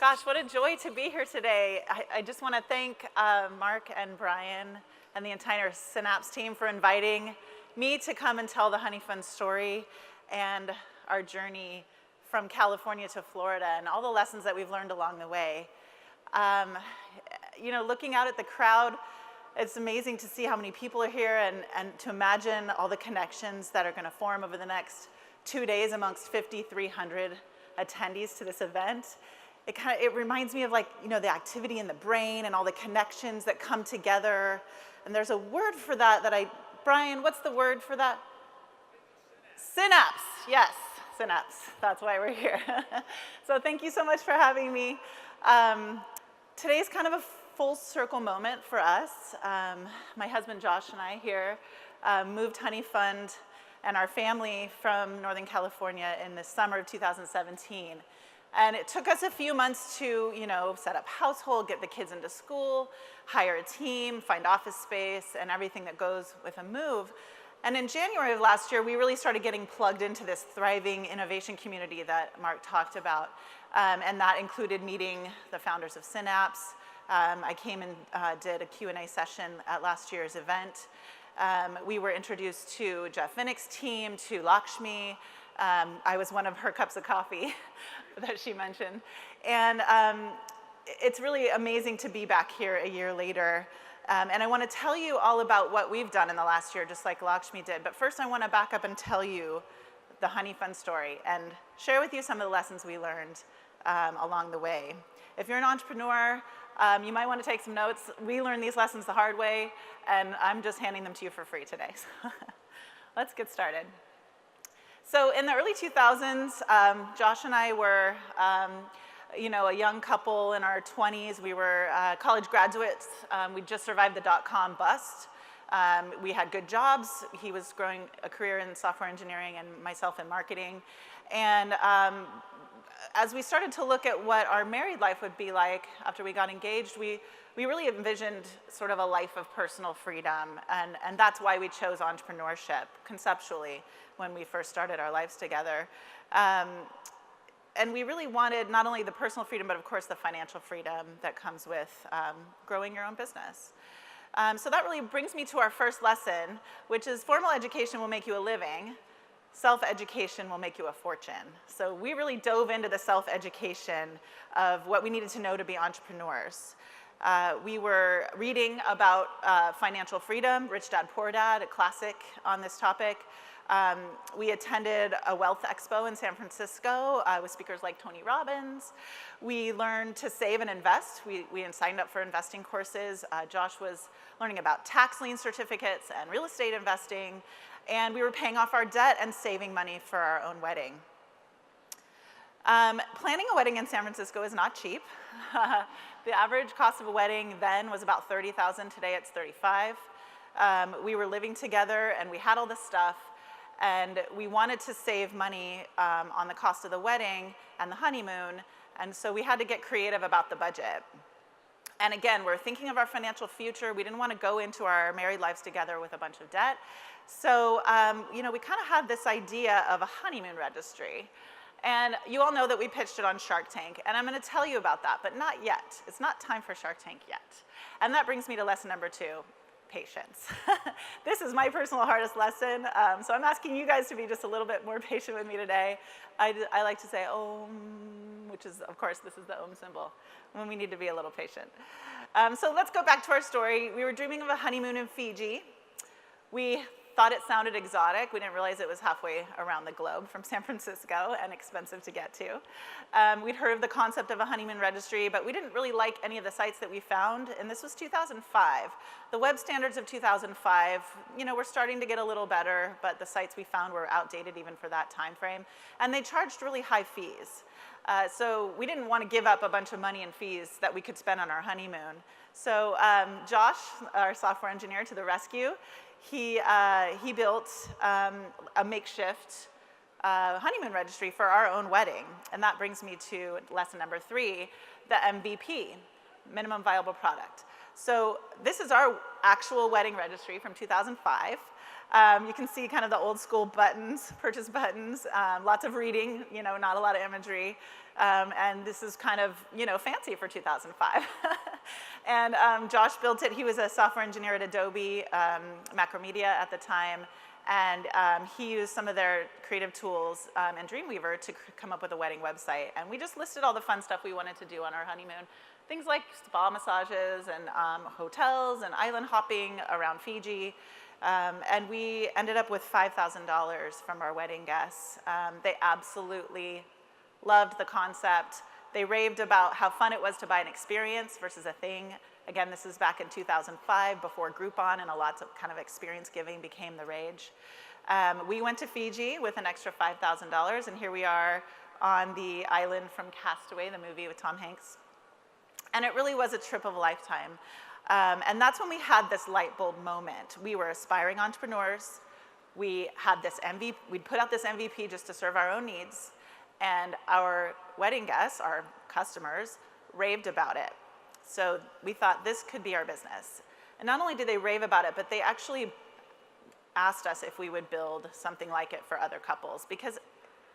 Gosh, what a joy to be here today. I just want to thank Mark and Brian and the entire Synapse team for inviting me to come and tell the Honeyfund story and our journey from California to Florida and all the lessons that we've learned along the way. Looking out at the crowd, it's amazing to see how many people are here and to imagine all the connections that are going to form over the next 2 days amongst 5,300 attendees to this event. It reminds me of the activity in the brain and all the connections that come together. And there's a word for that Brian, what's the word for that? Synapse, yes, synapse. That's why we're here. So thank you so much for having me. Today's kind of a full circle moment for us. My husband Josh and I here moved Honeyfund and our family from Northern California in the summer of 2017. And it took us a few months to, set up household, get the kids into school, hire a team, find office space, and everything that goes with a move. And in January of last year, we really started getting plugged into this thriving innovation community that Mark talked about. And that included meeting the founders of Synapse. I came and did a Q&A session at last year's event. We were introduced to Jeff Vinnick's team, to Lakshmi. I was one of her cups of coffee that she mentioned. And it's really amazing to be back here a year later. And I want to tell you all about what we've done in the last year, just like Lakshmi did. But first, I want to back up and tell you the Honeyfund story and share with you some of the lessons we learned along the way. If you're an entrepreneur, you might want to take some notes. We learned these lessons the hard way, and I'm just handing them to you for free today. So let's get started. So in the early 2000s, Josh and I were, a young couple in our 20s. We were college graduates. We'd just survived the dot-com bust. We had good jobs. He was growing a career in software engineering and myself in marketing. And as we started to look at what our married life would be like after we got engaged, we really envisioned sort of a life of personal freedom. And that's why we chose entrepreneurship conceptually when we first started our lives together. And we really wanted not only the personal freedom, but of course the financial freedom that comes with growing your own business. So that really brings me to our first lesson, which is formal education will make you a living. Self-education will make you a fortune. So we really dove into the self-education of what we needed to know to be entrepreneurs. We were reading about financial freedom, Rich Dad, Poor Dad, a classic on this topic. We attended a wealth expo in San Francisco with speakers like Tony Robbins. We learned to save and invest. We signed up for investing courses. Josh was learning about tax lien certificates and real estate investing. And we were paying off our debt and saving money for our own wedding. Planning a wedding in San Francisco is not cheap. The average cost of a wedding then was about $30,000. Today it's $35,000. We were living together and we had all this stuff. And we wanted to save money on the cost of the wedding and the honeymoon. And so we had to get creative about the budget. And again, we're thinking of our financial future. We didn't want to go into our married lives together with a bunch of debt. So, we kind of had this idea of a honeymoon registry. And you all know that we pitched it on Shark Tank. And I'm going to tell you about that, but not yet. It's not time for Shark Tank yet. And that brings me to lesson number 2, patience. This is my personal hardest lesson. So I'm asking you guys to be just a little bit more patient with me today. I like to say Om, which is, of course, this is the Om symbol, when we need to be a little patient. So let's go back to our story. We were dreaming of a honeymoon in Fiji. We thought it sounded exotic. We didn't realize it was halfway around the globe from San Francisco and expensive to get to. We'd heard of the concept of a honeymoon registry, but we didn't really like any of the sites that we found, and this was 2005. The web standards of 2005, were starting to get a little better, but the sites we found were outdated even for that time frame, and they charged really high fees. So we didn't want to give up a bunch of money in fees that we could spend on our honeymoon. So Josh, our software engineer, to the rescue. He built a makeshift honeymoon registry for our own wedding. And that brings me to lesson number 3, the MVP, minimum viable product. So this is our actual wedding registry from 2005. You can see kind of the old school buttons, purchase buttons, lots of reading, not a lot of imagery. And this is kind of, fancy for 2005. And Josh built it. He was a software engineer at Adobe Macromedia at the time. And he used some of their creative tools and Dreamweaver to come up with a wedding website. And we just listed all the fun stuff we wanted to do on our honeymoon. Things like spa massages and hotels and island hopping around Fiji. And we ended up with $5,000 from our wedding guests. They absolutely loved the concept. They raved about how fun it was to buy an experience versus a thing. Again, this is back in 2005, before Groupon and lots of kind of experience giving became the rage. We went to Fiji with an extra $5,000, and here we are on the island from Castaway, the movie with Tom Hanks. And it really was a trip of a lifetime. And that's when we had this light bulb moment. We were aspiring entrepreneurs. We had this MVP, we'd put out this MVP just to serve our own needs. And our wedding guests, our customers, raved about it. So we thought this could be our business. And not only did they rave about it, but they actually asked us if we would build something like it for other couples. Because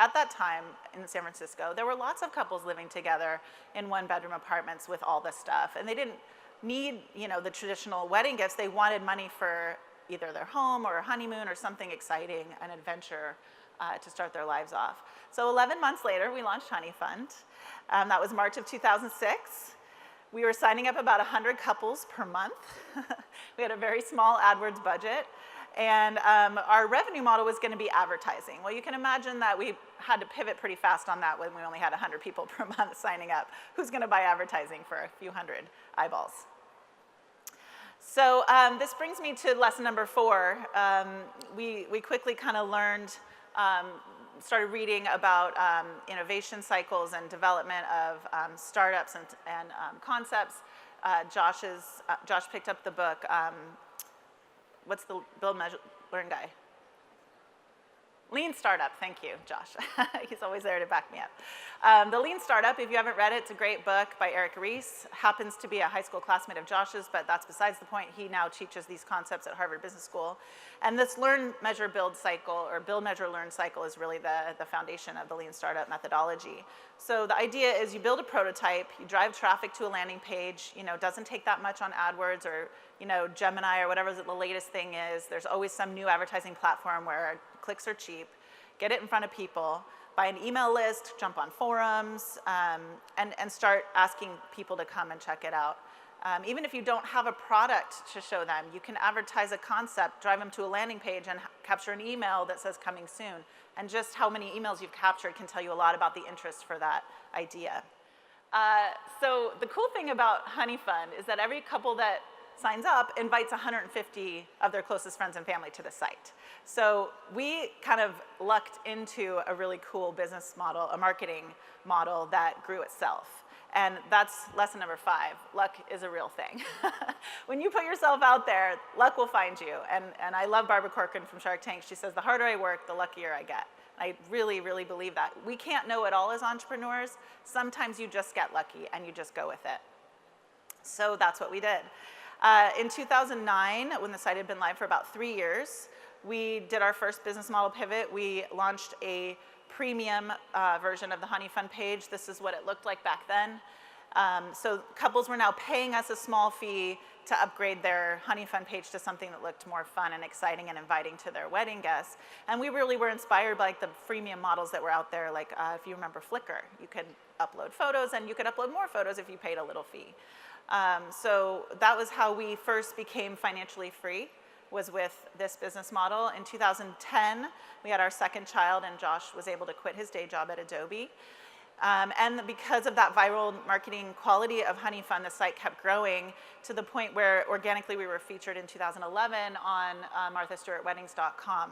at that time in San Francisco, there were lots of couples living together in one-bedroom apartments with all this stuff. And they didn't need, the traditional wedding gifts. They wanted money for either their home or a honeymoon or something exciting, an adventure to start their lives off. So 11 months later, we launched Honeyfund. That was March of 2006. We were signing up about 100 couples per month. We had a very small AdWords budget. And our revenue model was going to be advertising. Well, you can imagine that we had to pivot pretty fast on that when we only had 100 people per month signing up. Who's going to buy advertising for a few hundred eyeballs? So this brings me to lesson number 4. We quickly kind of learned, started reading about innovation cycles and development of startups and concepts. Josh picked up the book. What's the build, measure, learn guy? Lean Startup, thank you, Josh. He's always there to back me up. The Lean Startup, if you haven't read it, it's a great book by Eric Ries. Happens to be a high school classmate of Josh's, but that's besides the point. He now teaches these concepts at Harvard Business School. And this learn, measure, build cycle, or build, measure, learn cycle is really the foundation of the Lean Startup methodology. So the idea is you build a prototype, you drive traffic to a landing page, it doesn't take that much on AdWords or Gemini or whatever the latest thing is. There's always some new advertising platform where clicks are cheap. Get it in front of people, buy an email list, jump on forums, and start asking people to come and check it out. Even if you don't have a product to show them, you can advertise a concept, drive them to a landing page, and capture an email that says coming soon. And just how many emails you've captured can tell you a lot about the interest for that idea. So the cool thing about Honeyfund is that every couple that signs up invites 150 of their closest friends and family to the site. So we kind of lucked into a really cool business model, a marketing model that grew itself. And that's lesson number 5. Luck is a real thing. When you put yourself out there, luck will find you. And I love Barbara Corcoran from Shark Tank. She says, the harder I work, the luckier I get. I really, really believe that. We can't know it all as entrepreneurs. Sometimes you just get lucky and you just go with it. So that's what we did. In 2009, when the site had been live for about 3 years, we did our first business model pivot. We launched a premium version of the Honeyfund page. This is what it looked like back then. So couples were now paying us a small fee to upgrade their Honeyfund page to something that looked more fun and exciting and inviting to their wedding guests. And we really were inspired by the freemium models that were out there, like if you remember Flickr, you could upload photos and you could upload more photos if you paid a little fee. So that was how we first became financially free, was with this business model. In 2010, we had our second child, and Josh was able to quit his day job at Adobe. And because of that viral marketing quality of Honeyfund, the site kept growing to the point where organically we were featured in 2011 on MarthaStewartWeddings.com.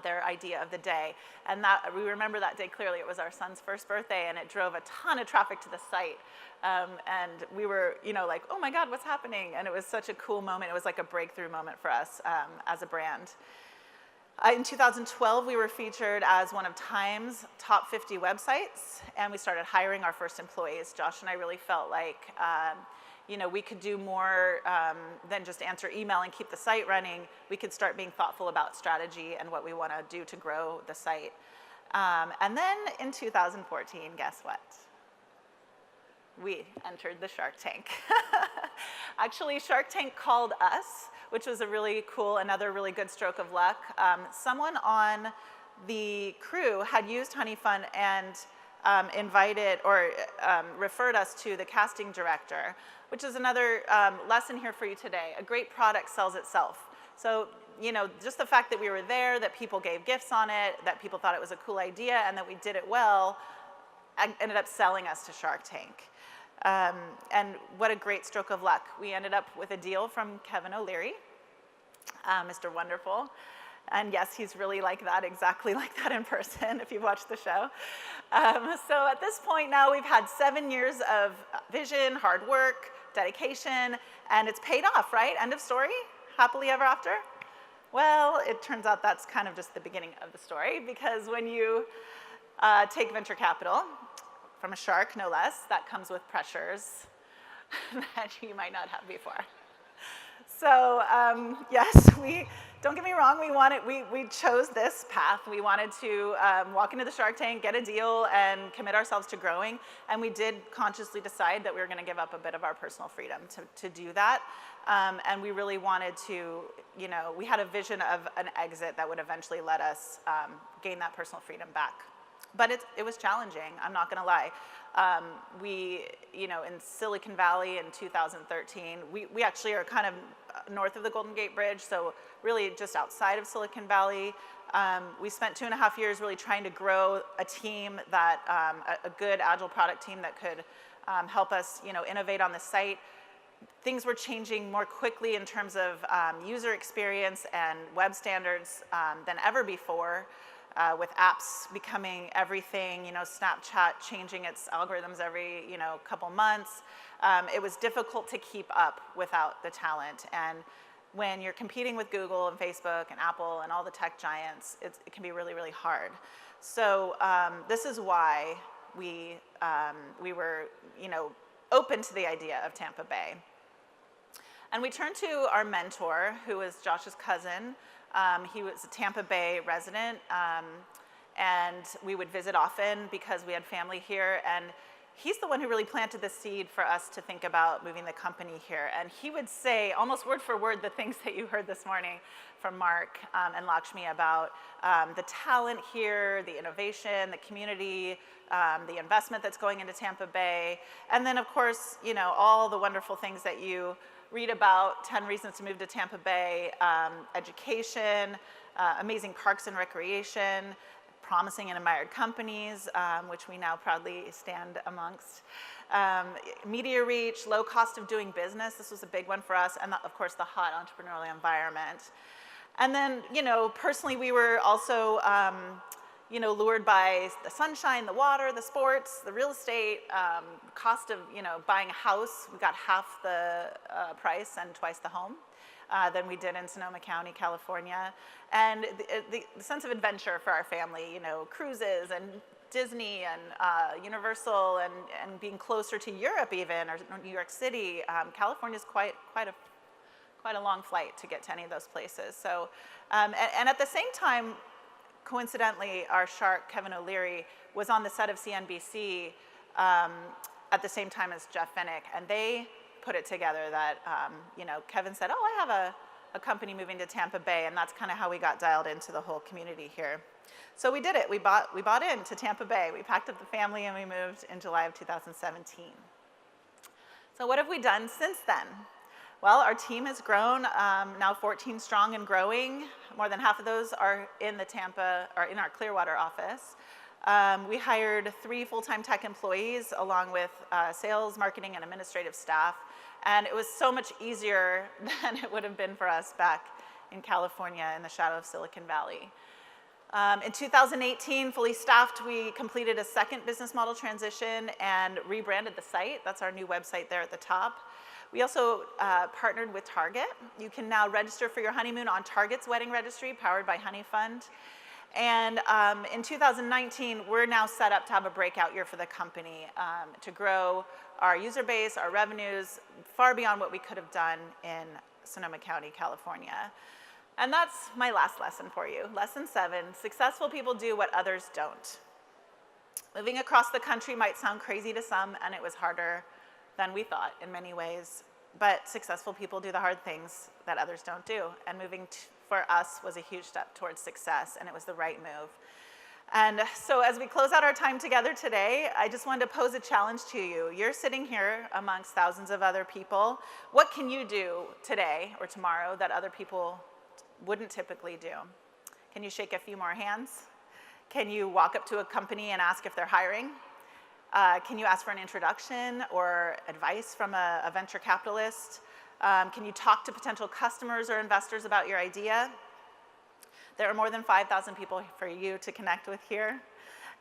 Their idea of the day. And that we remember that day clearly. It was our son's first birthday, and it drove a ton of traffic to the site. And we were, like, oh my God, what's happening? And it was such a cool moment. It was like a breakthrough moment for us as a brand. In 2012, we were featured as one of Time's top 50 websites, and we started hiring our first employees. Josh and I really felt like we could do more than just answer email and keep the site running. We could start being thoughtful about strategy and what we want to do to grow the site. And then in 2014, guess what? We entered the Shark Tank. Actually, Shark Tank called us, which was a really cool, another really good stroke of luck. Someone on the crew had used Honeyfund and invited or referred us to the casting director, which is another lesson here for you today. A great product sells itself. So, just the fact that we were there, that people gave gifts on it, that people thought it was a cool idea, and that we did it well, ended up selling us to Shark Tank. And what a great stroke of luck. We ended up with a deal from Kevin O'Leary, Mr. Wonderful. And yes, he's really like that, exactly like that in person, if you've watched the show. So at this point now, we've had 7 years of vision, hard work, dedication, and it's paid off, right? End of story? Happily ever after? Well, it turns out that's kind of just the beginning of the story, because when you take venture capital, from a shark, no less, that comes with pressures that you might not have before. So yes, don't get me wrong, we chose this path. We wanted to walk into the Shark Tank, get a deal, and commit ourselves to growing. And we did consciously decide that we were going to give up a bit of our personal freedom to do that. And we really wanted to, we had a vision of an exit that would eventually let us gain that personal freedom back. But it was challenging, I'm not gonna lie. In Silicon Valley in 2013, we actually are kind of north of the Golden Gate Bridge, so really just outside of Silicon Valley. We spent 2.5 years really trying to grow a team that, a good agile product team that could help us, innovate on the site. Things were changing more quickly in terms of user experience and web standards than ever before. With apps becoming everything, Snapchat changing its algorithms every, couple months. It was difficult to keep up without the talent. And when you're competing with Google and Facebook and Apple and all the tech giants, it can be really, really hard. So this is why we were, open to the idea of Tampa Bay. And we turned to our mentor, who was Josh's cousin. He was a Tampa Bay resident, and we would visit often because we had family here. And he's the one who really planted the seed for us to think about moving the company here. And he would say, almost word for word, the things that you heard this morning from Mark and Lakshmi about the talent here, the innovation, the community, the investment that's going into Tampa Bay. And then, of course, all the wonderful things that you read about, 10 reasons to move to Tampa Bay, education, amazing parks and recreation, promising and admired companies, which we now proudly stand amongst, media reach, low cost of doing business, this was a big one for us, and of course the hot entrepreneurial environment. And then, personally we were also lured by the sunshine, the water, the sports, the real estate, cost of, buying a house. We got half the price and twice the home than we did in Sonoma County, California. And the sense of adventure for our family, cruises and Disney and Universal and being closer to Europe even, or New York City. California's quite a long flight to get to any of those places. So, and at the same time, coincidentally, our shark, Kevin O'Leary, was on the set of CNBC at the same time as Jeff Finnick, and they put it together that, Kevin said, oh, I have a company moving to Tampa Bay, and that's kind of how we got dialed into the whole community here. So we did it. We bought into Tampa Bay. We packed up the family, and we moved in July of 2017. So what have we done since then? Well, our team has grown, now 14 strong and growing. More than half of those are in in our Clearwater office. We hired 3 full-time tech employees along with sales, marketing, and administrative staff. And it was so much easier than it would have been for us back in California in the shadow of Silicon Valley. In 2018, fully staffed, we completed a second business model transition and rebranded the site. That's our new website there at the top. We also partnered with Target. You can now register for your honeymoon on Target's wedding registry, powered by Honeyfund. And in 2019, we're now set up to have a breakout year for the company, to grow our user base, our revenues, far beyond what we could have done in Sonoma County, California. And that's my last lesson for you. Lesson 7, successful people do what others don't. Moving across the country might sound crazy to some, and it was harder than we thought in many ways. But successful people do the hard things that others don't do. And moving for us was a huge step towards success, and it was the right move. And so as we close out our time together today, I just wanted to pose a challenge to you. You're sitting here amongst thousands of other people. What can you do today or tomorrow that other people wouldn't typically do? Can you shake a few more hands? Can you walk up to a company and ask if they're hiring? Can you ask for an introduction or advice from a venture capitalist? Can you talk to potential customers or investors about your idea? There are more than 5,000 people for you to connect with here.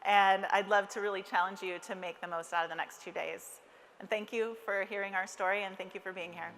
And I'd love to really challenge you to make the most out of the next 2 days. And thank you for hearing our story, and thank you for being here.